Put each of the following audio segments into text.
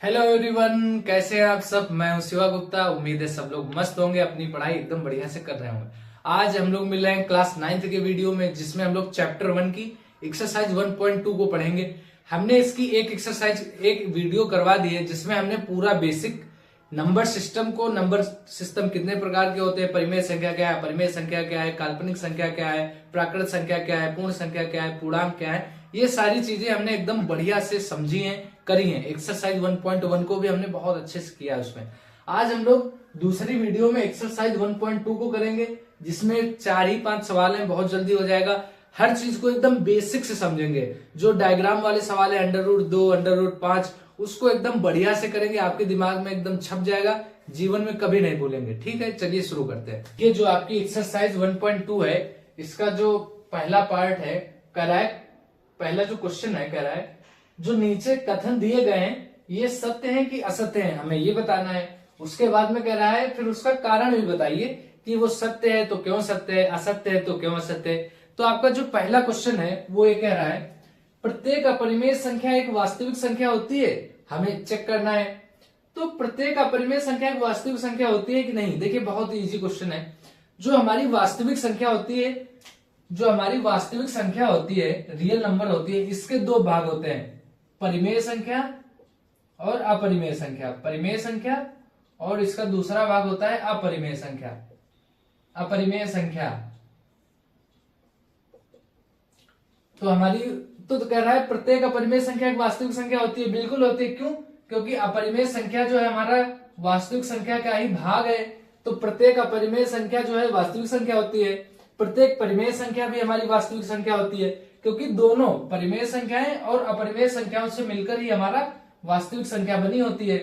Hello everyone, कैसे हैं आप सब। मैं हूं शिवा गुप्ता। उम्मीद है सब लोग मस्त होंगे, अपनी पढ़ाई एकदम बढ़िया से कर रहे होंगे। आज हम लोग मिल रहे हैं क्लास 9th के वीडियो में, जिसमें हम लोग चैप्टर 1 की एक्सरसाइज 1.2 को पढ़ेंगे। हमने इसकी एक एक्सरसाइज एक वीडियो करवा दी है, जिसमें हमने पूरा बेसिक नंबर सिस्टम कितने प्रकार के होते हैं, परिमेय संख्या क्या है, अपरिमेय संख्या क्या है, काल्पनिक संख्या क्या है, प्राकृत संख्या क्या है, पूर्ण संख्या क्या है, पूर्णांक क्या है, ये सारी चीजें हमने एकदम बढ़िया से समझी हैं, करी हैं। एक्सरसाइज 1.1 को भी हमने बहुत अच्छे से किया है उसमें। आज हम लोग दूसरी वीडियो में एक्सरसाइज 1.2 को करेंगे, जिसमें 4 ही 5 सवाल हैं, बहुत जल्दी हो जाएगा। हर चीज को एकदम बेसिक से समझेंगे। जो डायग्राम वाले सवाल है, √2, √5, उसको एकदम बढ़िया से करेंगे, आपके दिमाग में एकदम छप जाएगा, जीवन में कभी नहीं भूलेंगे। ठीक है, चलिए शुरू करते हैं। ये जो आपकी एक्सरसाइज 1.2 है, इसका जो पहला पार्ट है, कह रहा है, पहला जो क्वेश्चन है, कह रहा है जो नीचे कथन दिए गए हैं ये सत्य है कि असत्य है, हमें ये बताना है। उसके बाद में कह रहा है फिर उसका कारण भी बताइए कि वो सत्य है तो क्यों सत्य है, असत्य है तो क्यों असत्य है। तो आपका जो पहला क्वेश्चन है वो ये कह रहा है, प्रत्येक अपरिमेय संख्या एक वास्तविक संख्या होती है, हमें चेक करना है। तो प्रत्येक अपरिमेय संख्या एक वास्तविक संख्या होती है कि नहीं। देखिए, बहुत ही इजी क्वेश्चन है। जो हमारी वास्तविक संख्या होती है, रियल नंबर होती है, इसके दो भाग होते हैं, परिमेय संख्या और अपरिमेय संख्या। परिमेय संख्या और इसका दूसरा भाग होता है अपरिमेय संख्या। तो हमारी तो कह रहा है प्रत्येक अपरिमेय संख्या एक वास्तविक संख्या होती है। बिल्कुल होती है। क्यों? क्योंकि अपरिमेय संख्या जो है हमारा वास्तविक संख्या का ही भाग है। तो प्रत्येक अपरिमेय संख्या जो है वास्तविक संख्या होती है। प्रत्येक परिमेय संख्या भी हमारी वास्तविक संख्या होती है, क्योंकि दोनों परिमेय संख्याएं और अपरिमेय संख्याओं से मिलकर ही हमारा वास्तविक संख्या बनी होती है।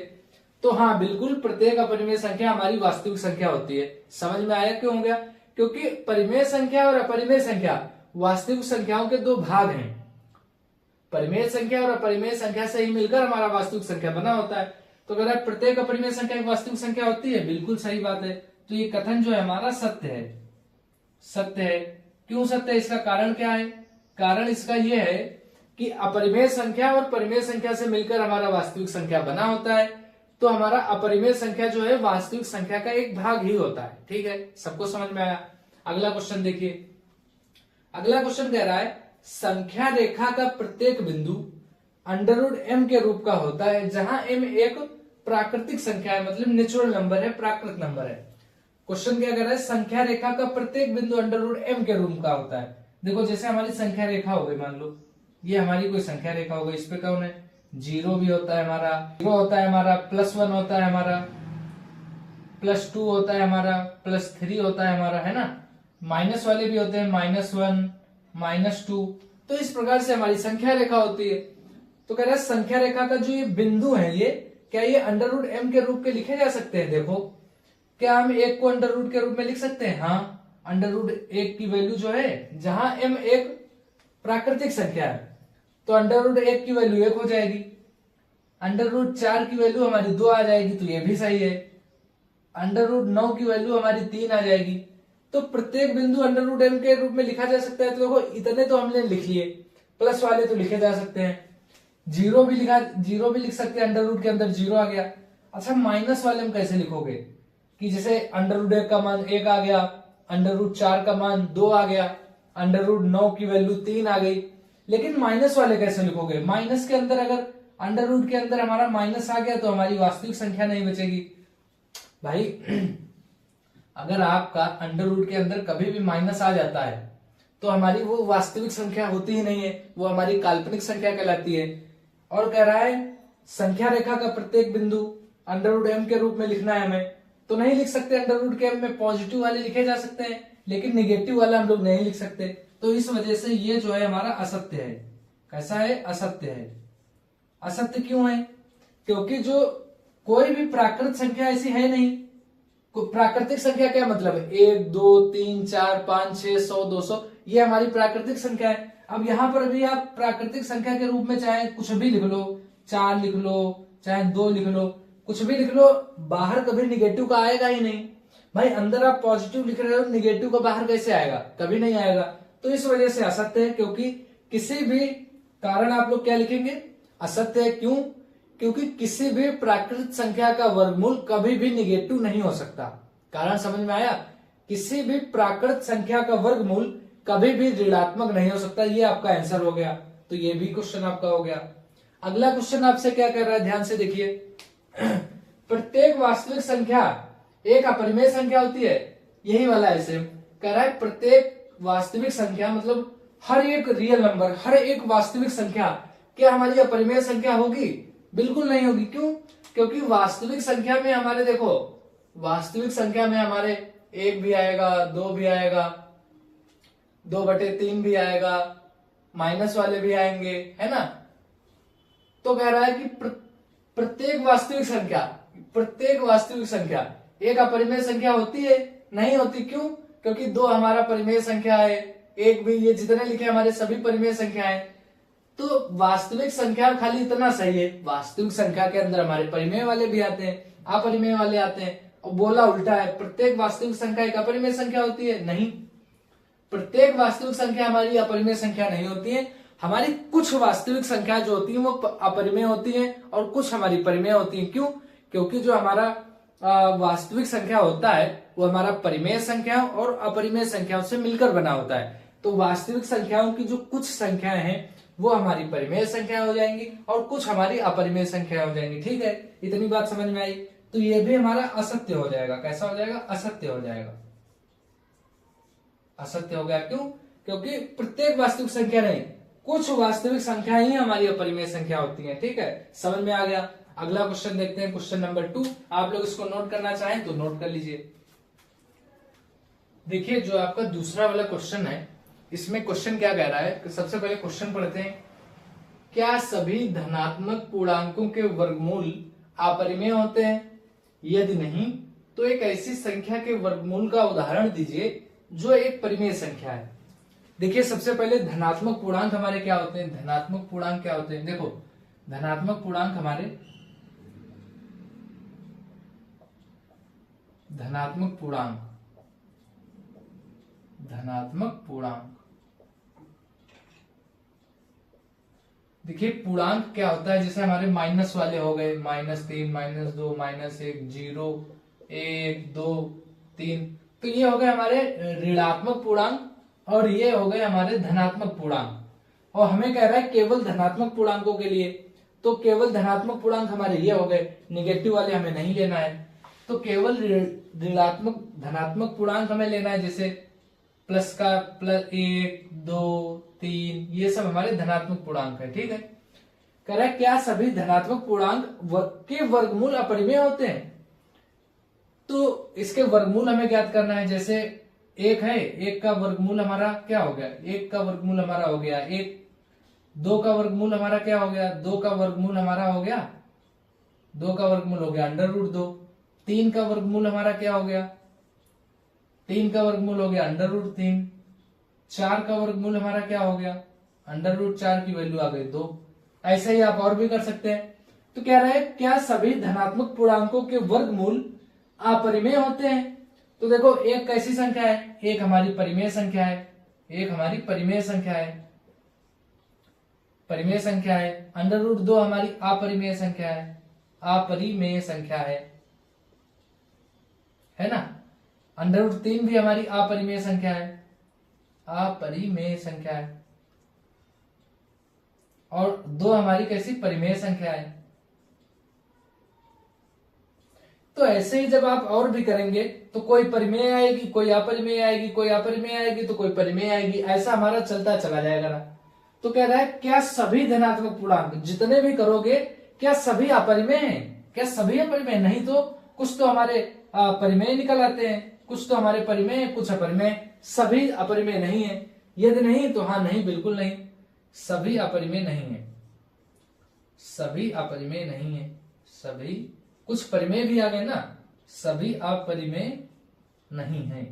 तो हाँ, बिल्कुल प्रत्येक अपरिमेय संख्या हमारी वास्तविक संख्या होती है। समझ में आया क्यों हो गया? क्योंकि परिमेय संख्या और अपरिमेय संख्या वास्तविक संख्याओं के दो भाग हैं। परिमेय संख्या और अपरिमेय संख्या से ही मिलकर हमारा वास्तविक संख्या बना होता है। तो अगर प्रत्येक अपरिमेय संख्या एक वास्तविक संख्या होती है, बिल्कुल सही बात है। तो ये कथन जो है हमारा सत्य है। क्यों सत्य है? इसका कारण क्या है? कारण इसका यह है कि अपरिमेय संख्या और परिमेय संख्या से मिलकर हमारा वास्तविक संख्या बना होता है। तो हमारा अपरिमेय संख्या जो है वास्तविक संख्या का एक भाग ही होता है। ठीक है, सबको समझ में आया? अगला क्वेश्चन देखिए। अगला क्वेश्चन कह रहा है, संख्या रेखा का प्रत्येक बिंदु √m के रूप का होता है, जहां m एक प्राकृतिक संख्या है, मतलब नेचुरल नंबर है, प्राकृत नंबर है। क्वेश्चन क्या कर रहा है, संख्या रेखा का प्रत्येक बिंदु √m के रूप का होता है। देखो, जैसे हमारी संख्या रेखा हो गई, मान लो ये हमारी कोई संख्या रेखा हो गई, इस पे कौन है? 0 भी होता है हमारा, 0 होता है हमारा, +1 होता है हमारा, +2 होता है हमारा, +3 होता है हमारा, है ना। माइनस वाले भी होते हैं, -1, -2। तो इस प्रकार से हमारी संख्या रेखा होती है। तो कह रहा है संख्या रेखा का जो ये बिंदु है, ये क्या ये √m के रूप के लिखे जा सकते हैं? देखो, क्या हम 1 को √ के रूप में लिख सकते हैं? हाँ, √1 की वैल्यू जो है, जहां m एक प्राकृतिक संख्या है, तो √1 की वैल्यू 1 हो जाएगी। √4 की वैल्यू हमारी 2 आ जाएगी, तो ये भी सही है। √9 की वैल्यू हमारी 3 आ जाएगी। तो प्रत्येक बिंदु √m के रूप में लिखा जा सकता है। तो देखो, इतने तो हमने लिख लिए, प्लस वाले तो लिखे जा सकते हैं। 0 भी लिख सकते हैं, √ के अंदर 0 आ गया। अच्छा, माइनस वाले हम कैसे लिखोगे? कि जैसे √1 का मान 1 आ गया, √4 का मान 2 आ गया, √9 की वैल्यू 3 आ गई। लेकिन माइनस वाले कैसे लिखोगे? माइनस के अंदर अगर √ के अंदर हमारा माइनस आ गया, तो हमारी वास्तविक संख्या नहीं बचेगी भाई। अगर आपका √ के अंदर कभी भी माइनस आ जाता है, तो हमारी वो वास्तविक संख्या होती ही नहीं है, वो हमारी काल्पनिक संख्या कहलाती है। और कह रहा है संख्या रेखा का प्रत्येक बिंदु √m के रूप में लिखना है हमें, तो नहीं लिख सकते। √ के में पॉजिटिव वाले लिखे जा सकते हैं, लेकिन निगेटिव वाला हम लोग नहीं लिख सकते। तो इस वजह से ये जो है हमारा असत्य है। कैसा है? असत्य है। असत्य क्यों है? क्योंकि जो कोई भी प्राकृत संख्या ऐसी है नहीं। प्राकृतिक संख्या क्या मतलब है? 1, 2, 3, 4, 5, 6, 100, 200, ये हमारी प्राकृतिक संख्या है। अब यहाँ पर भी आप प्राकृतिक संख्या के रूप में चाहे कुछ भी लिख लो, 4 लिख लो, चाहे 2 लिख लो, कुछ भी लिख लो, बाहर कभी निगेटिव का आएगा ही नहीं भाई। अंदर आप पॉजिटिव लिख रहे हो, निगेटिव का बाहर कैसे आएगा? कभी नहीं आएगा। तो इस वजह से असत्य है, क्योंकि किसी भी कारण आप लोग क्या लिखेंगे? असत्य है। क्यों? क्योंकि किसी भी प्राकृत संख्या का वर्गमूल कभी भी निगेटिव नहीं हो सकता। कारण समझ में आया? किसी भी प्राकृत संख्या का वर्गमूल कभी भी ऋणात्मक नहीं हो सकता। ये आपका आंसर हो गया। तो ये भी क्वेश्चन आपका हो गया। अगला क्वेश्चन आपसे क्या कर रहा है, ध्यान से देखिए। प्रत्येक वास्तविक संख्या एक अपरिमेय संख्या होती है, यही वाला है सेम। कह रहा है प्रत्येक वास्तविक संख्या मतलब हर एक रियल नंबर, हर एक वास्तविक संख्या क्या हमारी अपरिमेय संख्या होगी? बिल्कुल नहीं होगी। क्यों? क्योंकि वास्तविक संख्या में हमारे, देखो वास्तविक संख्या में हमारे 1 भी आएगा, 2 भी आएगा, 2/3 भी आएगा, माइनस वाले भी आएंगे, है ना। तो कह रहा है कि प्रत्येक वास्तविक संख्या एक अपरिमेय संख्या होती है? नहीं होती। क्यों? क्योंकि 2 हमारा परिमेय संख्या है, 1 भी, ये जितने लिखे हमारे सभी परिमेय संख्या है। तो वास्तविक संख्या खाली इतना सही है, वास्तविक संख्या के अंदर हमारे परिमेय वाले भी आते हैं, अपरिमेय वाले आते हैं। और बोला उल्टा है, प्रत्येक वास्तविक संख्या एक अपरिमेय संख्या होती है? नहीं, प्रत्येक वास्तविक संख्या हमारी अपरिमेय संख्या नहीं होती है। हमारी कुछ वास्तविक संख्या जो होती है वो अपरिमेय होती है और कुछ हमारी परिमेय होती है। क्यों? क्योंकि जो हमारा वास्तविक संख्या होता है वो हमारा परिमेय संख्या और अपरिमेय संख्याओं से मिलकर बना होता है। तो वास्तविक संख्याओं की जो कुछ संख्याएं हैं वो हमारी परिमेय संख्या हो जाएंगी और कुछ हमारी अपरिमेय संख्या हो जाएंगी। ठीक है, इतनी बात समझ में आई। तो ये भी हमारा असत्य हो जाएगा। कैसा हो जाएगा? असत्य हो जाएगा। असत्य हो गया। क्यों? क्योंकि प्रत्येक वास्तविक संख्या नहीं, कुछ वास्तविक संख्या ही हमारी अपरिमेय संख्या होती है। ठीक है, समझ में आ गया। अगला क्वेश्चन देखते हैं, क्वेश्चन नंबर 2। आप लोग इसको नोट करना चाहें तो नोट कर लीजिए। देखिए जो आपका दूसरा वाला क्वेश्चन है, इसमें क्वेश्चन क्या कह रहा है, सबसे पहले क्वेश्चन पढ़ते हैं। क्या सभी धनात्मक पूर्णांकों के वर्गमूल अपरिमेय होते हैं? यदि नहीं तो एक ऐसी संख्या के वर्गमूल का उदाहरण दीजिए जो एक परिमेय संख्या है। देखिए सबसे पहले धनात्मक पूर्णांक हमारे क्या होते हैं? धनात्मक पूर्णांक क्या होते हैं? देखो धनात्मक पूर्णांक हमारे धनात्मक पूर्णांक देखिए पूर्णांक क्या होता है, जैसे हमारे माइनस वाले हो गए, -3, -2, -1, 0, 1, 2, 3। तो ये हो गए हमारे ऋणात्मक पूर्णांक और ये हो गए हमारे धनात्मक पूर्णांक। और हमें कह रहा है केवल धनात्मक पूर्णांकों के लिए, तो केवल धनात्मक पूर्णांक हमारे ये हो गए, निगेटिव वाले हमें नहीं लेना है। तो केवल ऋणात्मक धनात्मक पूर्णांक हमें लेना है, जैसे प्लस का +1, 2, 3, ये सब हमारे धनात्मक पूर्णांक है। ठीक है, कह रहा है क्या सभी धनात्मक पूर्णांक के वर्गमूल अपरिमेय होते हैं? तो इसके वर्गमूल हमें ज्ञात करना है। जैसे 1 है, 1 का वर्गमूल हमारा क्या हो गया? 1 का वर्गमूल हमारा हो गया 1। 2 का वर्गमूल हमारा क्या हो गया? 2 का वर्गमूल हमारा हो गया, 2 का वर्गमूल हो गया √2। 3 का वर्गमूल हमारा क्या हो गया? 3 का वर्गमूल हो गया √3। 4 का वर्गमूल हमारा क्या हो गया? √4 की वैल्यू आ गई 2। ऐसे ही आप और भी कर सकते हैं। तो कह रहा है क्या सभी धनात्मक पूर्णांकों के वर्गमूल अपरिमेय होते हैं? तो देखो एक कैसी संख्या है? एक हमारी परिमेय संख्या है, एक हमारी परिमेय संख्या है, परिमेय संख्या है। √2 हमारी अपरिमेय संख्या है, अपरिमेय संख्या है ना। √3 भी हमारी अपरिमेय संख्या है, अपरिमेय संख्या है। और 2 हमारी कैसी? परिमेय संख्या है। तो ऐसे ही जब आप और भी करेंगे तो कोई परिमेय आएगी, कोई अपरिमेय आएगी, कोई अपरिमेय आएगी तो कोई परिमेय आएगी, ऐसा हमारा चलता चला जाएगा ना। तो कह रहा है क्या सभी धनात्मक पूर्णांक जितने भी करोगे क्या सभी अपरिमेय हैं? क्या सभी अपरिमेय? नहीं, तो कुछ तो हमारे परिमेय निकल आते हैं, कुछ तो हमारे परिमेय, कुछ अपरिमेय। सभी अपरिमेय नहीं है। यदि नहीं तो हाँ नहीं, बिल्कुल नहीं, सभी अपरिमेय नहीं है, सभी अपरिमेय नहीं है। सभी, कुछ परिमेय भी आ गए ना, सभी अपरिमेय नहीं है,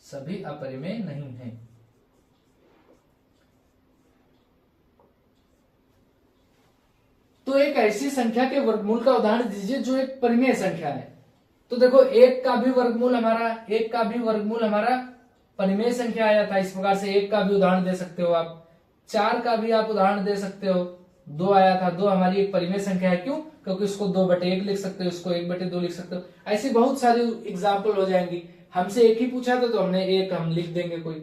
सभी अपरिमेय नहीं है। तो एक ऐसी संख्या के वर्गमूल का उदाहरण दीजिए जो एक परिमेय संख्या है। तो देखो 1 का भी वर्गमूल हमारा परिमेय संख्या आया था। इस प्रकार से 1 का भी उदाहरण दे सकते हो आप, 4 का भी आप उदाहरण दे सकते हो, 2 आया था। 2 हमारी एक परिमेय संख्या है, क्यों? क्योंकि उसको 2/1 लिख सकते हो, इसको 1/2 लिख सकते हो। ऐसी बहुत सारी एग्जाम्पल हो जाएंगी। हमसे एक ही पूछा था तो हमने एक हम लिख देंगे कोई।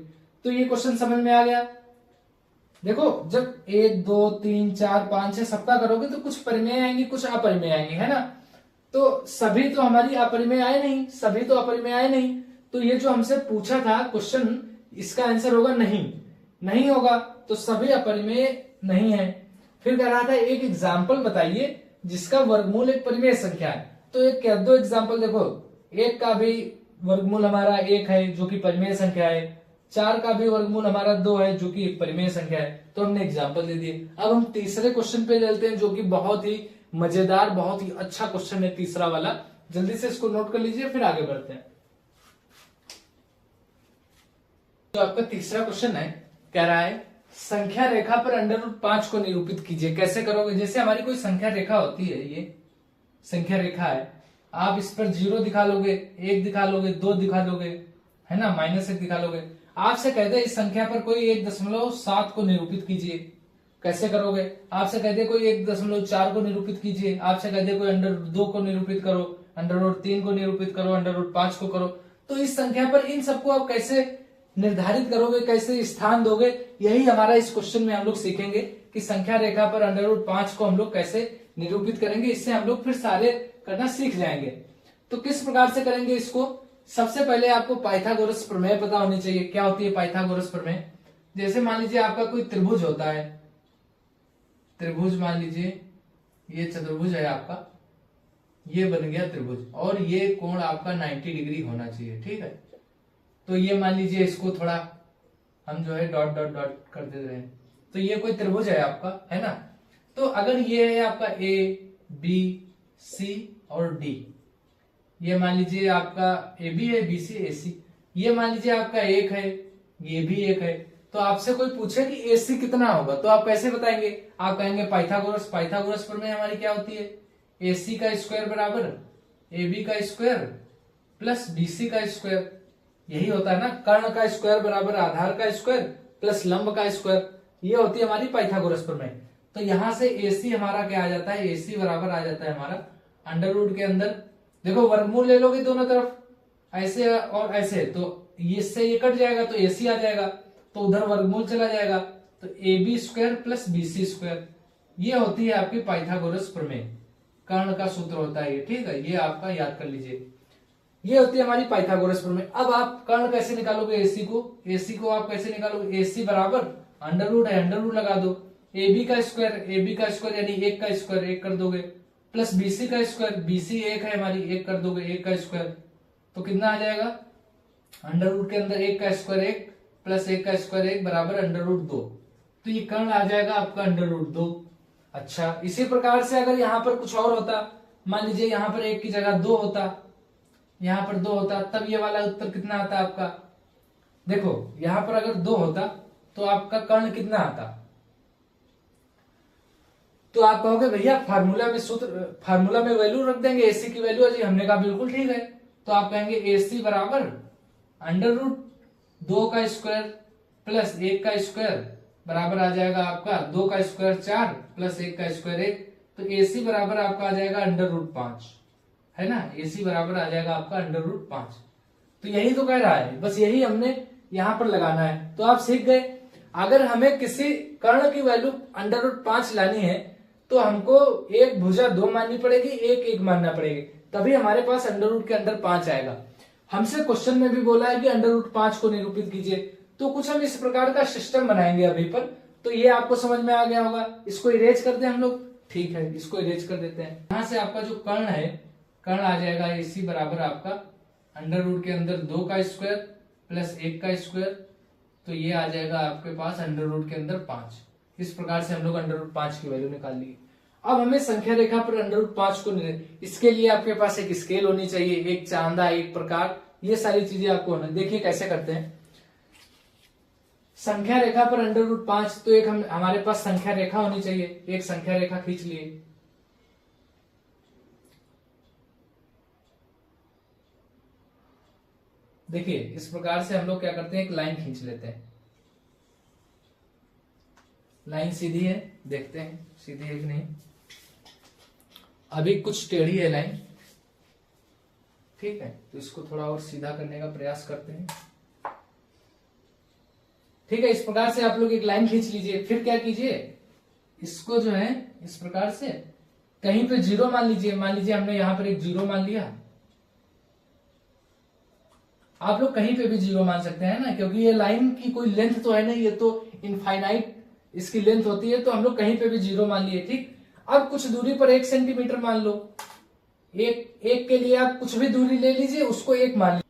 तो ये क्वेश्चन समझ में आ गया। देखो जब 1 2 3 4 5 6 सबका करोगे तो कुछ परिमेय आएंगी, कुछ अपरिमेय आएंगे, है ना। तो सभी तो हमारी अपरिमेय आए नहीं, सभी तो अपरिमेय आए नहीं। तो ये जो हमसे पूछा था क्वेश्चन, इसका आंसर होगा नहीं, नहीं होगा। तो सभी अपरिमेय नहीं है। फिर कह रहा था एक एग्जाम्पल बताइए जिसका वर्गमूल एक परिमेय संख्या है। तो एक क्या, 2 एग्जाम्पल देखो। 1 का भी वर्गमूल हमारा 1 है जो कि परिमेय संख्या है। 4 का भी वर्गमूल हमारा 2 है जो कि एक परिमेय संख्या है। तो हमने एग्जाम्पल दे दिए। अब हम तीसरे क्वेश्चन पे चलते हैं, जो कि बहुत ही मजेदार, बहुत ही अच्छा क्वेश्चन है तीसरा वाला। जल्दी से इसको नोट कर लीजिए, फिर आगे बढ़ते हैं। तो आपका तीसरा क्वेश्चन है, कह रहा है संख्या रेखा पर √5 को निरूपित कीजिए। कैसे करोगे? जैसे हमारी कोई संख्या रेखा होती है, ये संख्या रेखा है, आप इस पर 0 दिखा लोगे, 1 दिखा लोगे, 2 दिखा लोगे, है ना, -1 दिखा लोगे। आपसे कहते हैं इस संख्या पर कोई 1.7 को निरूपित कीजिए। कैसे करोगे? आपसे कहते कोई 1.4 को निरूपित कीजिए, आपसे कहते कोई √2 को निरूपित करो, √3 को निरूपित करो, √5 को करो। तो इस संख्या पर इन सबको आप कैसे निर्धारित करोगे, कैसे स्थान दोगे, यही हमारा इस क्वेश्चन में हम लोग सीखेंगे कि संख्या रेखा पर √5 को हम लोग कैसे निरूपित करेंगे। इससे हम लोग फिर सारे करना सीख जाएंगे। तो किस प्रकार से करेंगे इसको? सबसे पहले आपको पाइथागोरस प्रमेय पता होनी चाहिए। क्या होती है पाइथागोरस प्रमेय? जैसे मान लीजिए आपका कोई त्रिभुज होता है, त्रिभुज मान लीजिए ये चतुर्भुज है आपका, ये बन गया त्रिभुज, और ये कोण आपका 90 डिग्री होना चाहिए, ठीक है। तो ये मान लीजिए इसको थोड़ा हम जो है डॉट डॉट डॉट कर दे रहे हैं। तो ये कोई त्रिभुज है आपका, है ना। तो अगर ये है आपका ए बी सी और डी, ये मान लीजिए आपका ए बी है, बी सी ए सी, ये मान लीजिए आपका 1 है, ये भी 1 है। तो आपसे कोई पूछे कि ए सी कितना होगा, तो आप कैसे बताएंगे? आप कहेंगे पाइथागोरस। पाइथागोरस प्रमेय हमारी क्या होती है? ए सी का स्क्वायर बराबर ए बी का स्क्वायर प्लस बी सी का स्क्वायर। यही होता है ना, कर्ण का स्क्वायर बराबर आधार का स्क्वायर प्लस लंब का स्क्वायर। ये होती है हमारी पाइथागोरस प्रमेय। तो यहां से AC हमारा क्या आ जाता है? AC बराबर आ जाता है हमारा अंडर रूट के अंदर, देखो वर्गमूल ले लोगे दोनों तरफ, ऐसे और ऐसे, तो इससे ये कट जाएगा तो AC आ जाएगा, तो उधर वर्गमूल चला जाएगा, तो AB square plus BC square. ये होती है आपकी पाइथागोरस प्रमेय, कर्ण का सूत्र होता है ये, ठीक है। ये आपका याद कर लीजिए, ये होती है हमारी पाइथागोरस प्रमेय। अब आप कर्ण कैसे निकालोगे? AC को, AC को आप कैसे निकालोगे? AC बराबर अंडर है, अंडर लगा दो, AB का स्क्वायर यानी 1 का स्क्वायर 1 कर दोगे, प्लस BC का स्क्वायर, BC 1 है हमारी, 1 कर दोगे, 1 का स्क्वायर, तो कितना आ जाएगा? अंडर के अंदर 1 का स्क्वायर 1 प्लस 1 का स्क्वायर 1 बराबर अंडर रूट 2। तो ये कर्ण आ जाएगा आपका अंडर रूट 2। अच्छा, इसी प्रकार से अगर यहाँ पर कुछ और होता, मान लीजिए यहाँ पर 1 की जगह 2 होता, यहाँ पर 2 होता, तब ये वाला उत्तर कितना आता आपका? देखो यहाँ पर अगर 2 होता तो आपका कर्ण कितना आता? तो आप कहोगे भैया फार्मूला में सूत्र, फार्मूला में वैल्यू रख देंगे, AC की वैल्यू जी। हमने कहा बिल्कुल ठीक है। तो आप कहेंगे AC बराबर अंडर रूट 2 का स्क्वायर प्लस 1 का स्क्वायर बराबर आ जाएगा आपका 2 का स्क्वायर 4 प्लस 1 का स्क्वायर 1। तो AC बराबर आपका आ जाएगा अंडर रूट 5, है ना। AC बराबर आ जाएगा आपका अंडर रूट 5। तो यही तो कह रहा है, बस यही हमने यहां पर लगाना है। तो आप सीख गए। अगर हमें किसी कर्ण की वैल्यू अंडर रूट 5 लानी है तो हमको एक भुजा 2 माननी पड़ेगी, एक 1 मानना पड़ेगी, तभी हमारे पास अंडर रूट के अंदर 5 आएगा। हमसे क्वेश्चन में भी बोला है कि अंडर रूट 5 को निरूपित कीजिए, तो कुछ हम इस प्रकार का सिस्टम बनाएंगे अभी पर। तो ये आपको समझ में आ गया होगा। इसको इरेज कर दें हम लोग, ठीक है, इसको इरेज कर देते हैं। यहां से आपका जो कर्ण है, कर्ण आ जाएगा AC बराबर आपका अंडर रूट के अंदर 2 का स्क्वायर प्लस 1 का स्क्वायर, तो ये आ जाएगा आपके पास अंडर रूट के अंदर 5। इस प्रकार से हम लोग अंडर रूट 5 की वैल्यू निकाल ली। अब हमें संख्या रेखा पर अंडर रूट 5 को, इसके लिए आपके पास एक स्केल होनी चाहिए, एक चांदा, एक प्रकार, ये सारी चीजें आपको होना। देखिए कैसे करते हैं। संख्या रेखा पर अंडर रूट 5, तो एक हमारे पास संख्या रेखा होनी चाहिए। एक संख्या रेखा खींच लिए, देखिए इस प्रकार से हम लोग क्या करते हैं, एक लाइन खींच लेते हैं। लाइन सीधी है, देखते हैं सीधी है कि नहीं। अभी कुछ टेढ़ी है लाइन, ठीक है, तो इसको थोड़ा और सीधा करने का प्रयास करते हैं। ठीक है, इस प्रकार से आप लोग एक लाइन खींच लीजिए। फिर क्या कीजिए, इसको जो है इस प्रकार से कहीं पे जीरो मान लीजिए। मान लीजिए हमने यहां पर एक जीरो मान लिया। आप लोग कहीं पे भी जीरो मान सकते हैं ना, क्योंकि ये लाइन की कोई लेंथ तो है नहीं, ये तो इनफाइनाइट इसकी लेंथ होती है, तो हम लोग कहीं पे भी जीरो मान लिए। ठीक, अब कुछ दूरी पर 1 सेंटीमीटर मान लो। एक के लिए आप कुछ भी दूरी ले लीजिए, उसको 1 मान लीजिए।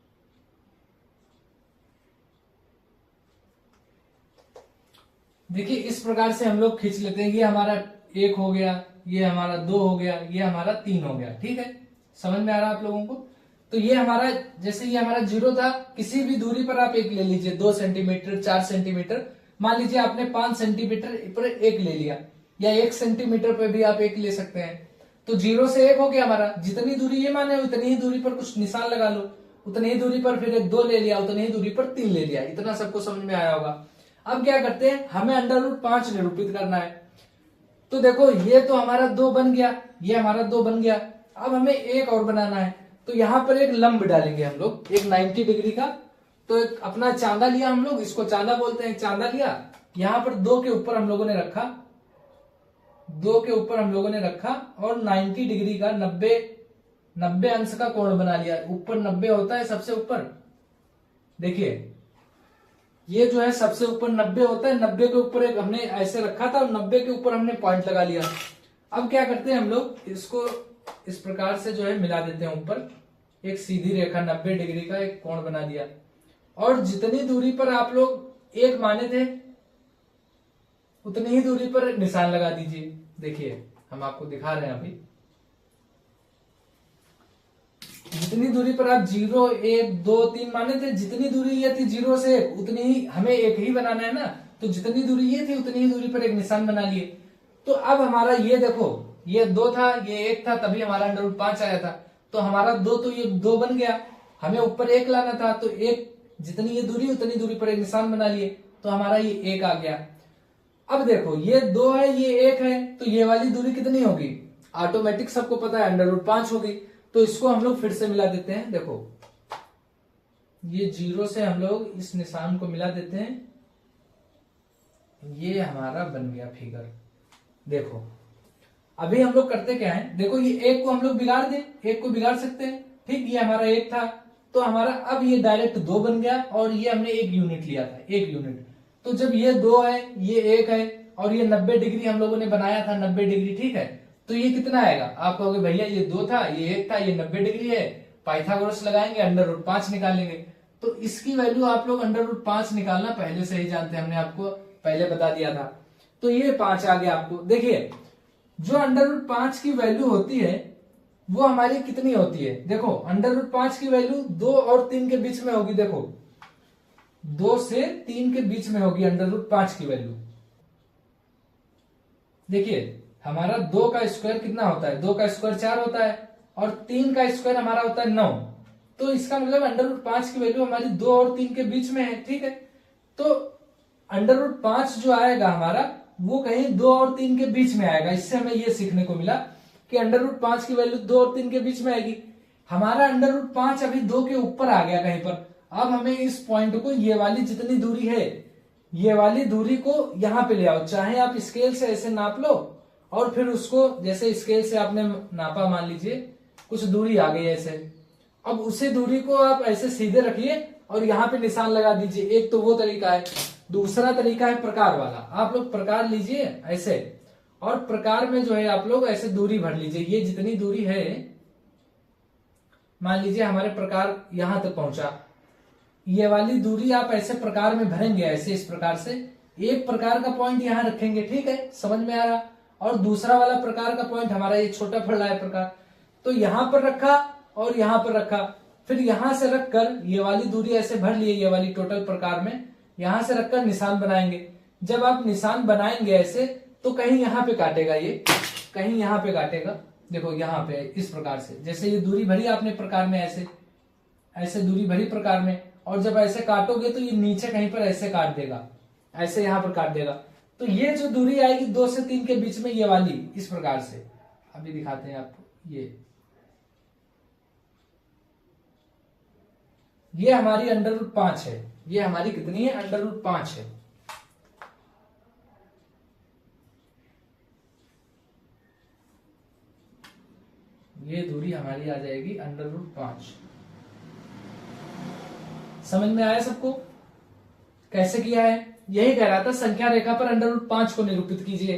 देखिए इस प्रकार से हम लोग खींच लेते हैं। ये हमारा 1 हो गया, ये हमारा 2 हो गया, ये हमारा 3 हो गया। ठीक है, समझ में आ रहा है आप लोगों को। तो ये हमारा, जैसे ये हमारा जीरो था, किसी भी दूरी पर आप एक ले लीजिए, 2 सेंटीमीटर, 4 सेंटीमीटर। मान लीजिए आपने 5 सेंटीमीटर पर एक ले लिया, या 1 सेंटीमीटर पर भी आप एक ले सकते हैं। तो 0 से 1 हो गया हमारा। जितनी दूरी ये माने उतनी ही दूरी पर कुछ निशान लगा लो, उतनी ही दूरी पर फिर एक 2 ले लिया, उतनी ही दूरी पर 3 ले लिया। इतना सबको समझ में आया होगा। अब क्या करते हैं, हमें √5 निरूपित करना है। तो देखो ये तो हमारा 2 बन गया, ये हमारा 2 बन गया। अब हमें एक और बनाना है, तो यहां पर एक लंब डालेंगे हम लोग, एक 90 डिग्री का। तो एक अपना चांदा लिया हम लोग, इसको चांदा बोलते हैं, चांदा लिया। यहां पर 2 के ऊपर हम लोगों ने रखा, 2 के ऊपर हम लोगों ने रखा, और 90 डिग्री का 90 अंश का कोण बना लिया। ऊपर 90 होता है सबसे ऊपर, देखिए ये जो है सबसे ऊपर 90 होता है। 90 के ऊपर एक हमने ऐसे रखा था, और 90 के ऊपर हमने पॉइंट लगा लिया। अब क्या करते हैं हम लोग, इसको इस प्रकार से जो है मिला देते हैं ऊपर, एक सीधी रेखा 90 डिग्री का एक कोण बना दिया। और जितनी दूरी पर आप लोग एक माने थे, उतनी ही दूरी पर निशान लगा दीजिए। देखिए हम आपको दिखा रहे हैं अभी, जितनी दूरी पर आप 0, 1, 2, 3 माने थे, जितनी दूरी ये थी 0 से 1, उतनी ही हमें एक ही बनाना है ना। तो जितनी दूरी ये थी उतनी ही दूरी पर एक निशान बना लिए। तो अब हमारा ये देखो, ये 2 था, ये 1 था, तभी हमारा √5 आया था। तो हमारा 2 तो ये 2 बन गया, हमें ऊपर 1 लाना था, तो 1 जितनी ये दूरी उतनी दूरी पर एक निशान बना लिए, तो हमारा ये 1 आ गया। अब देखो ये 2 है, ये 1 है, तो ये वाली दूरी कितनी होगी, ऑटोमेटिक सबको पता है √5 होगी। तो इसको हम लोग फिर से मिला देते हैं। देखो ये 0 से हम लोग इस निशान को मिला देते हैं, ये हमारा बन गया फिगर। देखो अभी हम लोग करते क्या है, देखो ये 1 को हम लोग बिगाड़ दें, 1 को बिगाड़ सकते हैं। ठीक, ये हमारा 1 था, तो हमारा अब ये डायरेक्ट 2 बन गया, और ये हमने 1 यूनिट लिया था, 1 यूनिट। तो जब ये 2 है, ये 1 है, और ये 90 डिग्री हम लोगों ने बनाया था, 90 डिग्री, ठीक है। तो ये कितना आएगा, आप कहोगे भैया ये 2 था, ये 1 था, ये 90 डिग्री है, पाइथागोरस लगाएंगे, √5 निकालेंगे। तो इसकी वैल्यू आप लोग √5 निकालना पहले से ही जानते हैं, हमने आपको पहले बता दिया था। तो ये 5 आ गया आपको। देखिए जो √5 की वैल्यू होती है वो हमारी कितनी होती है, देखो √5 की वैल्यू 2 और 3 के बीच में होगी। देखो 2 से 3 के बीच में होगी √5 की वैल्यू। देखिए हमारा 2 का स्क्वायर कितना होता है, 2 का स्क्वायर 4 होता है, और 3 का स्क्वायर हमारा होता है 9। तो इसका मतलब √5 की वैल्यू हमारी 2 और 3 के बीच में है। ठीक है, तो √5 जो आएगा हमारा, वो कहीं 2 और 3 के बीच में आएगा। इससे हमें ये सीखने को मिला कि √5 की वैल्यू 2 और 3 के बीच में आएगी। हमारा √5 अभी 2 के ऊपर आ गया कहीं पर। अब हमें इस पॉइंट को, ये वाली जितनी दूरी है, ये वाली दूरी को यहां पे ले आओ। चाहे आप स्केल से ऐसे नाप लो, और फिर उसको जैसे स्केल से आपने नापा, मान लीजिए कुछ दूरी आ गई ऐसे, अब उसी दूरी को आप ऐसे सीधे रखिए और यहाँ पे निशान लगा दीजिए। एक तो वो तरीका है, दूसरा तरीका है प्रकार वाला। आप लोग प्रकार लीजिए ऐसे, और प्रकार में जो है आप लोग ऐसे दूरी भर लीजिए। ये जितनी दूरी है, मान लीजिए हमारे प्रकार यहां तक पहुंचा, ये वाली दूरी आप ऐसे प्रकार में भरेंगे, ऐसे इस प्रकार से। एक प्रकार का पॉइंट यहां रखेंगे, ठीक है, समझ में आ रहा। और दूसरा वाला प्रकार का पॉइंट हमारा ये छोटा फल रहा है प्रकार, तो यहां पर रखा और यहां पर रखा। फिर यहां से रखकर ये वाली दूरी ऐसे भर लिए, ये वाली टोटल प्रकार में यहां से रखकर निशान बनाएंगे। जब आप निशान बनाएंगे ऐसे, तो कहीं यहां पे काटेगा, ये कहीं यहां पे काटेगा। देखो यहां पे इस प्रकार से, जैसे ये दूरी भरी आपने प्रकार में, ऐसे ऐसे दूरी भरी प्रकार में, और जब ऐसे काटोगे तो ये नीचे कहीं पर ऐसे काट देगा, ऐसे यहां पर काट देगा। तो ये जो दूरी आएगी 2 से 3 के बीच में, ये वाली इस प्रकार से, अभी दिखाते हैं आपको। ये हमारी √5 है। ये हमारी कितनी है? √5 है। ये दूरी हमारी आ जाएगी √5। समझ में आया सबको कैसे किया है? यही कह रहा था, संख्या रेखा पर √5 को निरूपित कीजिए।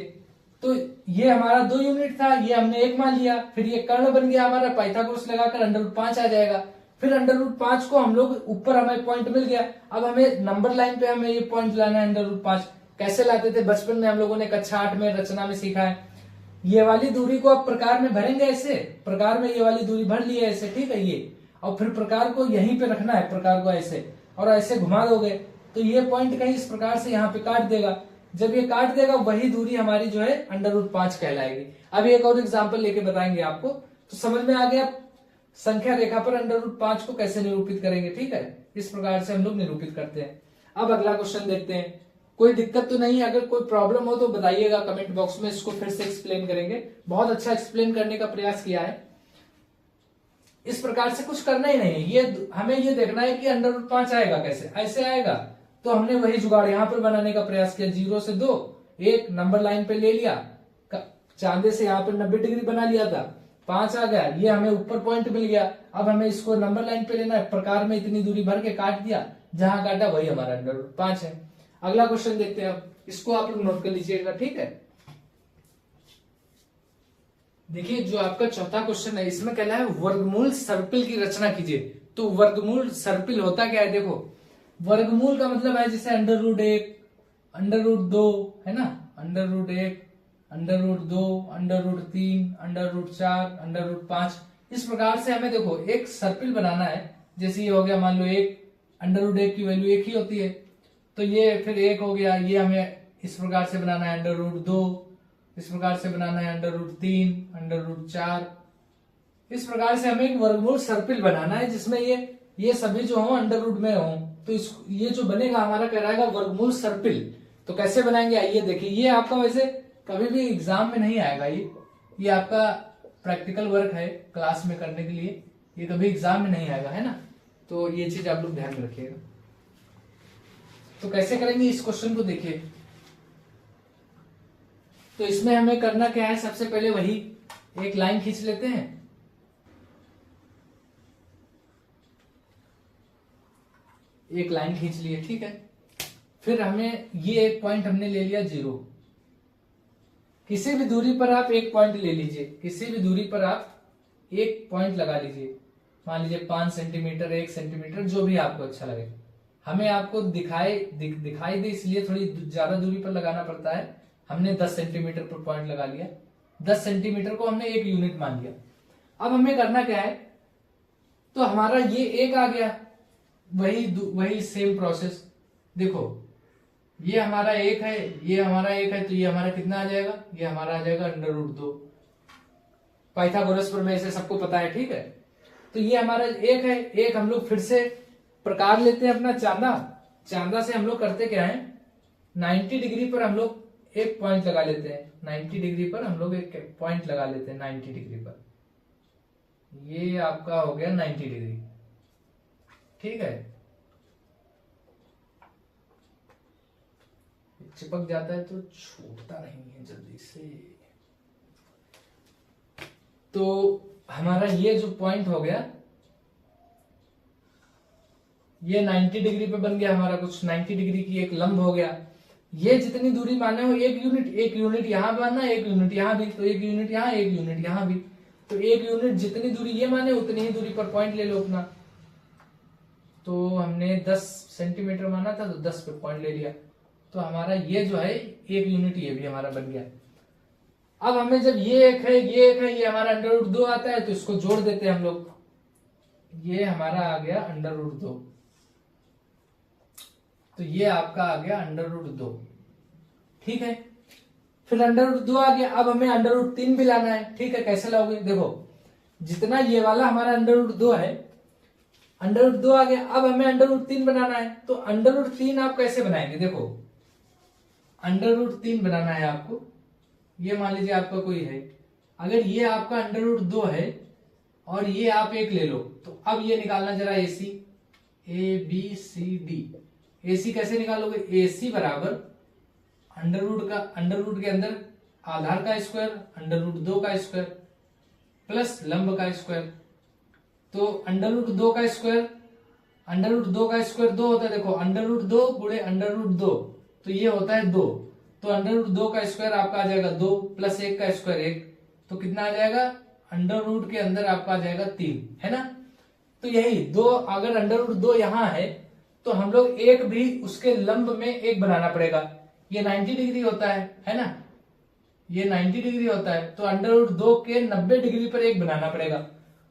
तो ये हमारा 2 यूनिट था, ये हमने 1 मान लिया, फिर ये कर्ण बन गया हमारा, पाइथागोरस लगाकर √5 आ जाएगा। फिर √5 को हम लोग ऊपर, हमें पॉइंट मिल गया। अब हमें नंबर लाइन पे हमें ये पॉइंट लाना है √5। कैसे लाते थे? बचपन में हम लोगों ने कक्षा 8 में रचना में सीखा है। ये वाली दूरी को आप प्रकार में भरेंगे, ऐसे प्रकार में ये वाली दूरी भर ली है ऐसे, ठीक है ये। और फिर प्रकार को यहीं पे रखना है, प्रकार को ऐसे, और ऐसे घुमा दोगे तो ये पॉइंट कहीं इस प्रकार से यहाँ पे काट देगा। जब ये काट देगा, वही दूरी हमारी जो है √5 कहलाएगी। अब एक और एग्जाम्पल लेके बताएंगे आपको, तो समझ में आ गया संख्या रेखा पर √5 को कैसे निरूपित करेंगे। ठीक है, इस प्रकार से हम लोग निरूपित करते हैं। अब अगला क्वेश्चन देखते हैं। कोई दिक्कत तो नहीं? अगर कोई प्रॉब्लम हो तो बताइएगा कमेंट बॉक्स में, इसको फिर से एक्सप्लेन करेंगे। बहुत अच्छा एक्सप्लेन करने का प्रयास किया है। इस प्रकार से कुछ करना ही नहीं है, ये हमें ये देखना है कि √5 आएगा कैसे। ऐसे आएगा तो हमने वही जुगाड़ यहाँ पर बनाने का प्रयास किया। 0 से 2, 1 नंबर लाइन पे ले लिया, चांदे से यहाँ पे 90 डिग्री बना लिया था, 5 आ गया, ये हमें ऊपर पॉइंट मिल गया। अब हमें इसको नंबर लाइन पे लेना है, प्रकार में इतनी दूरी भर के काट दिया, जहां काटा वही हमारा √5 है। अगला क्वेश्चन देखते हैं। अब इसको आप लोग नोट कर लीजिएगा, ठीक है। देखिए, जो आपका चौथा क्वेश्चन है, इसमें कहना है वर्गमूल सर्पिल की रचना कीजिए। तो वर्गमूल सर्पिल होता क्या है? देखो, वर्गमूल का मतलब है जैसे √1, √2 है ना, √1, √2, √3, √4, √5। इस प्रकार से हमें देखो एक सर्पिल बनाना है। जैसे ये हो गया, मान लो 1, √1 की वैल्यू 1 ही होती है, तो ये फिर 1 हो गया। ये हमें इस प्रकार से बनाना है √2, इस प्रकार से बनाना है √3, √4। इस प्रकार से हमें एक वर्गमूल सर्पिल बनाना है जिसमें ये सभी जो हो √ में हो। तो ये जो बनेगा हमारा कहलाएगा वर्गमूल सर्पिल। तो कैसे बनाएंगे आइए देखिए। ये आपका वैसे कभी भी एग्जाम में नहीं आएगा, ये आपका प्रैक्टिकल वर्क है क्लास में करने के लिए, ये कभी एग्जाम में नहीं आएगा, है ना। तो ये चीज आप लोग ध्यान में रखिएगा। तो कैसे करेंगे इस क्वेश्चन को देखिए। तो इसमें हमें करना क्या है? सबसे पहले वही एक लाइन खींच लेते हैं। एक लाइन खींच लिए, ठीक है। फिर हमें ये एक पॉइंट हमने ले लिया 0। किसी भी दूरी पर आप एक पॉइंट ले लीजिए, किसी भी दूरी पर आप एक पॉइंट लगा लीजिए। मान लीजिए 5 सेंटीमीटर, 1 सेंटीमीटर, जो भी आपको अच्छा लगे। हमें आपको दिखाई दे इसलिए थोड़ी ज्यादा दूरी पर लगाना पड़ता है। हमने 10 सेंटीमीटर पर पॉइंट लगा लिया। 10 सेंटीमीटर को हमने 1 यूनिट मान लिया। अब हमें करना क्या है? तो हमारा ये 1 आ गया, वही सेम प्रोसेस। देखो, ये हमारा 1 है, ये हमारा 1 है, तो ये हमारा कितना आ जाएगा? ये हमारा आ जाएगा √2। पाइथागोरस प्रमेय से सबको पता है, ठीक है। तो ये हमारा 1 है। 1 हम लोग फिर से प्रकार लेते हैं अपना चांदा से हम लोग करते क्या है? 90 डिग्री पर हम लोग एक पॉइंट लगा लेते हैं। 90 डिग्री पर हम लोग एक पॉइंट लगा लेते हैं। 90 डिग्री पर ये आपका हो गया 90 डिग्री, ठीक है। चिपक जाता है तो छूटता नहीं है जल्दी से। तो हमारा ये जो पॉइंट हो गया, ये 90 डिग्री पे बन गया हमारा, कुछ 90 डिग्री की एक लंब हो गया। ये जितनी दूरी माने हो, 1 यूनिट यहां मानना, 1 यूनिट यहां भी, तो 1 यूनिट यहां, 1 यूनिट यहां भी। तो 1 यूनिट जितनी दूरी ये माने उतनी ही दूरी पर पॉइंट ले लो अपना। तो हमने 10 सेंटीमीटर माना था, तो 10 पे पॉइंट ले लिया। तो हमारा ये जो है 1 यूनिट ये भी हमारा बन गया। अब हमें जब ये 1 है, ये हमारा √2 आता है, तो इसको जोड़ देते हैं हम लोग। ये हमारा आ गया √2, तो ये आपका आ गया √2, ठीक है। फिर √2 आ गया। अब हमें √3 भी लाना है, ठीक है। कैसे लाओगे? देखो, जितना ये वाला हमारा √2 है, √2 आ गया। अब हमें √3 बनाना है। तो √3 आप कैसे बनाएंगे? देखो, अंडर रूट 3 बनाना है आपको। ये मान लीजिए आपका कोई है, अगर ये आपका अंडर रूट 2 है और ये आप एक ले लो, तो अब ये निकालना जरा AC, ABCD। AC कैसे निकालोगे? AC बराबर अंडर रूट के अंदर आधार का स्क्वायर, अंडर रूट 2 का स्क्वायर प्लस लंब का स्क्वायर। तो अंडर रूट 2 का स्क्वायर, अंडर रूट 2 का स्क्वायर 2 होता है। देखो अंडर रूट 2 गुणे अंडर रूट 2, तो ये होता है 2। तो अंडर रूट 2 का स्क्वायर आपका आ जाएगा 2 प्लस 1 का स्क्वायर 1, तो कितना आ जाएगा? अंडर रूट के अंदर आपका आ जाएगा 3, है ना। तो यही दो, अगर अंडर रूट 2 यहाँ है तो हम लोग एक भी उसके लंब में एक बनाना पड़ेगा। ये 90 डिग्री होता है ना, ये 90 डिग्री होता है, तो अंडर रूट 2 के 90 डिग्री पर एक बनाना पड़ेगा।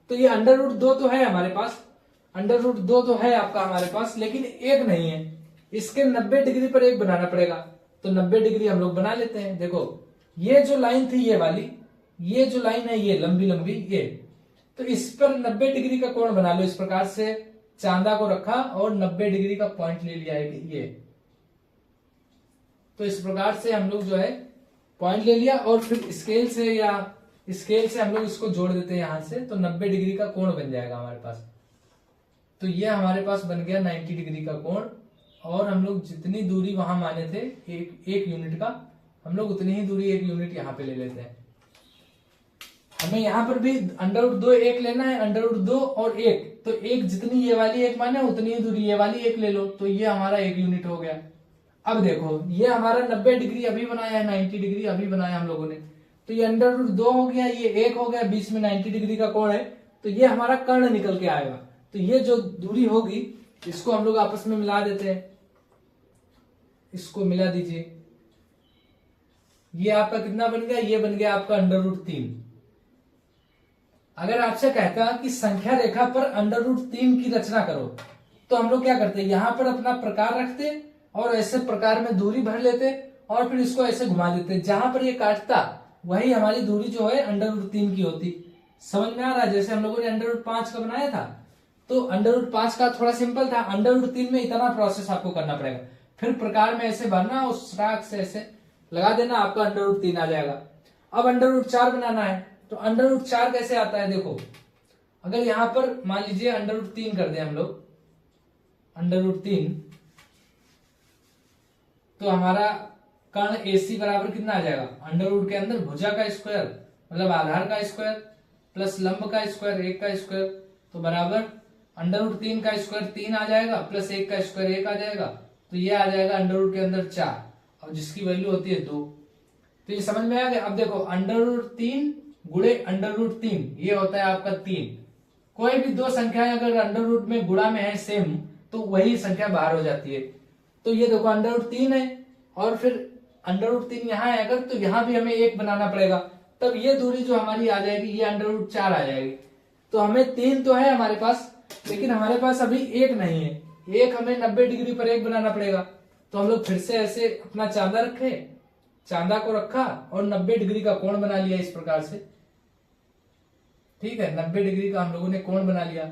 तो ये अंडर रूट 2 तो है हमारे पास, अंडर रूट 2 तो है आपका हमारे पास, लेकिन एक नहीं है, इसके 90 डिग्री पर एक बनाना पड़ेगा। तो 90 डिग्री हम लोग बना लेते हैं। देखो ये जो लाइन थी ये वाली, ये जो लाइन है ये लंबी लंबी ये, तो इस पर 90 डिग्री का कोण बना लो। इस प्रकार से चांदा को रखा और 90 डिग्री का पॉइंट ले लिया है ये। तो इस प्रकार से हम लोग जो है पॉइंट ले लिया और फिर स्केल से हम लोग इसको जोड़ देते हैं यहां से, तो 90 डिग्री का कोण बन जाएगा हमारे पास। तो ये हमारे पास बन गया 90 डिग्री का कोण, और हम लोग जितनी दूरी वहां माने थे एक यूनिट का, हम लोग उतनी ही दूरी 1 यूनिट यहाँ पे ले लेते हैं। हमें यहाँ पर भी अंडर रूट 2 एक लेना है, अंडर रूट 2 और 1, तो एक जितनी ये वाली 1 माने उतनी ही दूरी ये वाली 1 ले लो, तो ये हमारा 1 यूनिट हो गया। अब देखो ये हमारा 90 डिग्री अभी बनाया है, 90 डिग्री अभी बनाया हम लोगों ने, तो ये अंडर रूट 2 हो गया, ये 1 हो गया, बीच में 90 डिग्री का कोण है, तो ये हमारा कर्ण निकल के आएगा। तो ये जो दूरी होगी इसको हम लोग आपस में मिला देते हैं, इसको मिला दीजिए। ये आपका कितना बन गया? ये बन गया आपका अंडर रूट 3। अगर आपसे कहता कि संख्या रेखा पर अंडर रूट 3 की रचना करो, तो हम लोग क्या करते? यहां पर अपना प्रकार रखते और ऐसे प्रकार में दूरी भर लेते और फिर इसको ऐसे घुमा देते, जहां पर ये काटता वही हमारी दूरी जो है अंडर रूट 3 की होती। समझ में आ रहा है? जैसे हम लोगों ने अंडर रूट 5 का बनाया था, तो अंडर रूट 5 का थोड़ा सिंपल था, अंडर रूट 3 में इतना प्रोसेस आपको करना पड़ेगा, फिर प्रकार में ऐसे भरना, उस राख से ऐसे लगा देना, आपका अंडर रूट 3 आ जाएगा। अब अंडर रूट 4 बनाना है, तो अंडर रूट 4 कैसे आता है? देखो अगर यहां पर मान लीजिए अंडर रूट 3 कर दें हम लोग, अंडर रूट 3, तो हमारा कर्ण AC बराबर कितना आ जाएगा? अंडर रूट के अंदर भुजा का स्क्वायर मतलब आधार का स्क्वायर प्लस लंब का स्क्वायर 1 का स्क्वायर, तो बराबर अंडर रूट 3 का स्क्वायर 3 आ जाएगा प्लस 1 का स्क्वायर 1 आ जाएगा, तो ये आ जाएगा अंडर रूट के अंदर 4, और जिसकी वैल्यू होती है 2। तो ये समझ में आ गया। अब देखो अंडर रूट 3 गुणे अंडर रूट 3, ये होता है आपका 3। कोई भी दो संख्याएं अगर अंडर रूट में गुणा में है सेम, तो वही संख्या बाहर हो जाती है। तो ये देखो अंडर रूट 3 है और फिर अंडर रूट 3 यहाँ है अगर, तो यहाँ भी हमें 1 बनाना पड़ेगा, तब ये दूरी जो हमारी आ जाएगी ये अंडर रूट 4 आ जाएगी। तो हमें 3 तो है हमारे पास, लेकिन हमारे पास अभी 1 नहीं है, 1 हमें 90 डिग्री पर 1 बनाना पड़ेगा। तो हम लोग फिर से ऐसे अपना चांदा रखे, चांदा को रखा और 90 डिग्री का कोण बना लिया इस प्रकार से। ठीक है, 90 डिग्री का हम लोगों ने कोण बना लिया,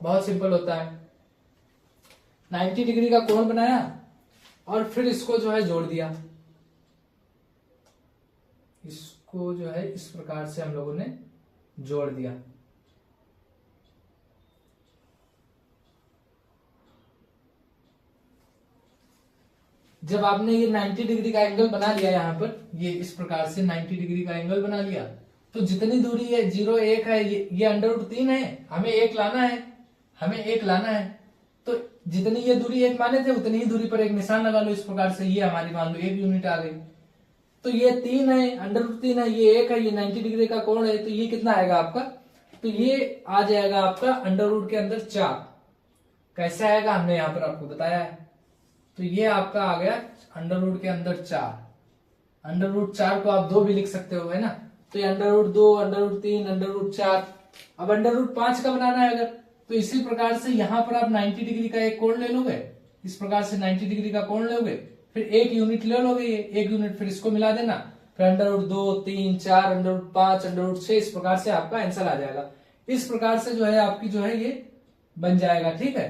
बहुत सिंपल होता है। 90 डिग्री का कोण बनाया और फिर इसको जो है जोड़ दिया, इसको जो है इस प्रकार से हम लोगों ने जोड़ दिया। जब आपने ये 90 डिग्री का एंगल बना लिया, यहाँ पर ये इस प्रकार से 90 डिग्री का एंगल बना लिया, तो जितनी दूरी है 0 1 है, ये अंडर रूट 3 है, हमें 1 लाना है, हमें 1 लाना है। तो जितनी ये दूरी 1 माने थे उतनी ही दूरी पर एक निशान लगा लो इस प्रकार से, ये हमारी मान लो 1 यूनिट आ गई। तो ये 3 है, अंडर रूट 3 है, ये 1 है, ये 90 डिग्री का कोण है, तो ये कितना आएगा आपका? तो ये आ जाएगा आपका अंडर रूट के अंदर 4। कैसे आएगा हमने यहाँ पर आपको बताया है। तो ये आपका आ गया अंडर रूट के अंदर 4। अंडर रूट 4 को आप 2 भी लिख सकते हो, है ना। तो ये under root 2, under root 3, under root 4। अब अंडर रूट 5 का बनाना है अगर, तो इसी प्रकार से यहां पर आप 90 डिग्री का एक कोण ले लोगे, इस प्रकार से 90 डिग्री का कोण लोगे, फिर 1 यूनिट ले लोगे, ये 1 यूनिट फिर इसको मिला देना, फिर under root 2, 3, 4, under root 5, under root 6, इस प्रकार से आपका आंसर आ जाएगा। इस प्रकार से जो है आपकी जो है ये बन जाएगा। ठीक है,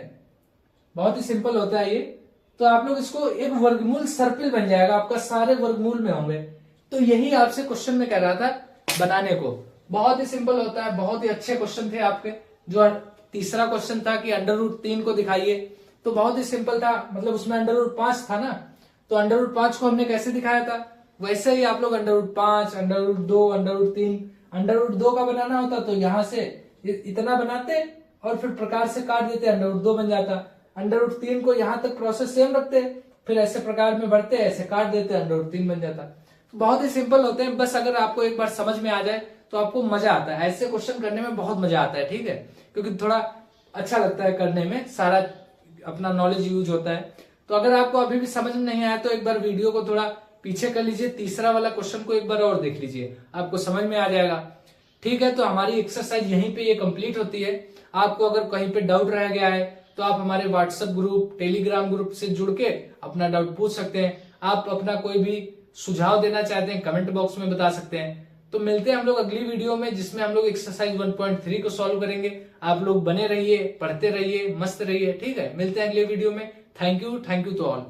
बहुत ही सिंपल होता है ये। तो आप लोग इसको एक वर्गमूल सर्पिल बन जाएगा, आपका सारे वर्गमूल में होंगे। तो यही आपसे क्वेश्चन में कह रहा था बनाने को। बहुत ही सिंपल होता है, बहुत ही अच्छे क्वेश्चन थे आपके। जो तीसरा क्वेश्चन था कि √3 को दिखाइए, तो बहुत ही सिंपल था, मतलब उसमें √5 था ना, तो √5 को हमने कैसे दिखाया था, वैसे ही आप लोग √5, √2, √3, √2 का बनाना होता तो यहां से इतना बनाते और फिर प्रकार से काट देते, √2 बन जाता। √3 को यहां तक प्रोसेस सेम रखते, फिर ऐसे प्रकार में बढ़ते, ऐसे काट देते, √3 बन जाता। बहुत ही सिंपल होते हैं, बस अगर आपको एक बार समझ में आ जाए तो आपको मजा आता है, ऐसे क्वेश्चन करने में बहुत मजा आता है, ठीक है, क्योंकि थोड़ा अच्छा लगता है करने में, सारा अपना नॉलेज यूज होता है। तो अगर आपको अभी भी समझ में नहीं आया तो एक बार वीडियो को थोड़ा पीछे कर लीजिए, तीसरा वाला क्वेश्चन को एक बार और देख लीजिए, आपको समझ में आ जाएगा। ठीक है, तो हमारी एक्सरसाइज यहीं पे ये कंप्लीट होती है। आपको अगर कहीं पे डाउट रह गया है तो आप हमारे व्हाट्सएप ग्रुप, टेलीग्राम ग्रुप से जुड़ के अपना डाउट पूछ सकते हैं। आप अपना कोई भी सुझाव देना चाहते हैं कमेंट बॉक्स में बता सकते हैं। तो मिलते हैं हम लोग अगली वीडियो में, जिसमें हम लोग एक्सरसाइज 1.3 को सॉल्व करेंगे। आप लोग बने रहिए, पढ़ते रहिए, मस्त रहिए, ठीक है। मिलते हैं अगले वीडियो में। Thank you to all.